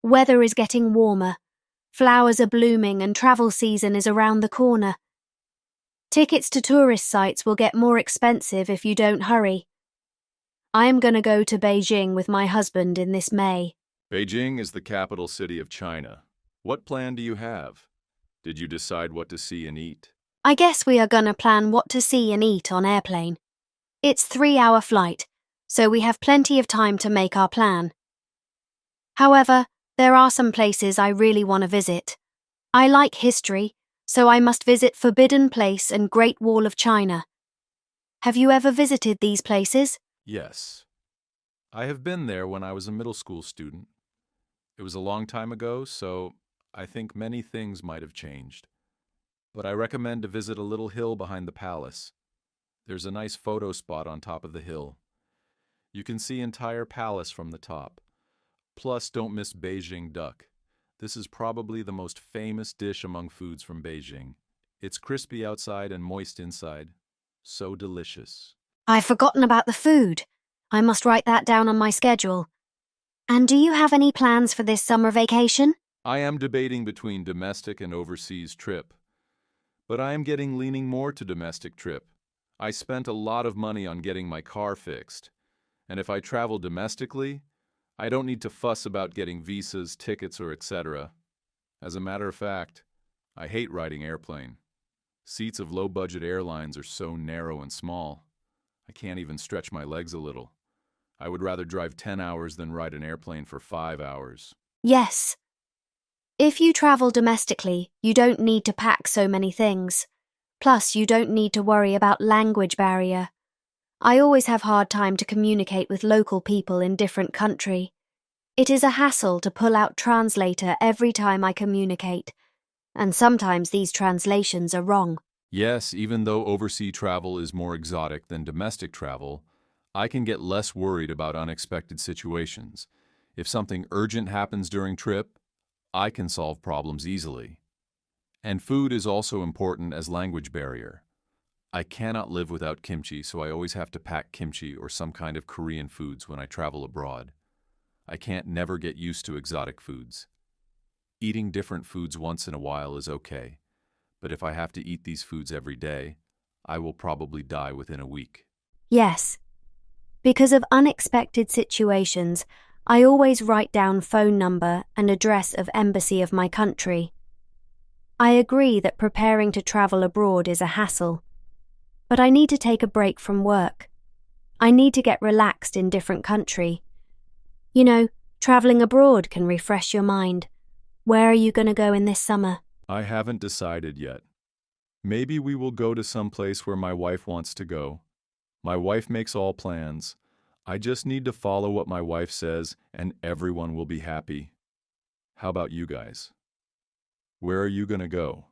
Weather is getting warmer. Flowers are blooming and travel season is around the corner. Tickets to tourist sites will get more expensive if you don't hurry. I am going to go to Beijing with my husband in this May. Beijing is the capital city of China. What plan do you have? Did you decide what to see and eat? I guess we are going to plan what to see and eat on airplane. It's 3-hour flight, so we have plenty of time to make our plan. However, there are some places I really want to visit. I like history, so I must visit Forbidden Place and Great Wall of China. Have you ever visited these places? Yes. I have been there when I was a middle school student. It was a long time ago, so I think many things might have changed. But I recommend to visit a little hill behind the palace. There's a nice photo spot on top of the hill. You can see entire palace from the top. Plus, don't miss Beijing duck. This is probably the most famous dish among foods from Beijing. It's crispy outside and moist inside. So delicious. I've forgotten about the food. I must write that down on my schedule. And do you have any plans for this summer vacation? I am debating between domestic and overseas trip. But I am leaning more to domestic trip. I spent a lot of money on getting my car fixed. And if I travel domestically, I don't need to fuss about getting visas, tickets, or etc. As a matter of fact, I hate riding airplane. Seats of low-budget airlines are so narrow and small. I can't even stretch my legs a little. I would rather drive 10 hours than ride an airplane for 5 hours. Yes. If you travel domestically, you don't need to pack so many things. Plus, you don't need to worry about language barrier. I always have hard time to communicate with local people in different country. It is a hassle to pull out translator every time I communicate, and sometimes these translations are wrong. Yes, even though overseas travel is more exotic than domestic travel, I can get less worried about unexpected situations. If something urgent happens during trip, I can solve problems easily. And food is also important as language barrier. I cannot live without kimchi, so I always have to pack kimchi or some kind of Korean foods when I travel abroad. I can't never get used to exotic foods. Eating different foods once in a while is okay, but if I have to eat these foods every day, I will probably die within a week. Yes. Because of unexpected situations, I always write down phone number and address of embassy of my country. I agree that preparing to travel abroad is a hassle, but I need to take a break from work. I need to get relaxed in different country. You know, traveling abroad can refresh your mind. Where are you going to go in this summer? I haven't decided yet. Maybe we will go to some place where my wife wants to go. My wife makes all plans. I just need to follow what my wife says and everyone will be happy. How about you guys? Where are you going to go?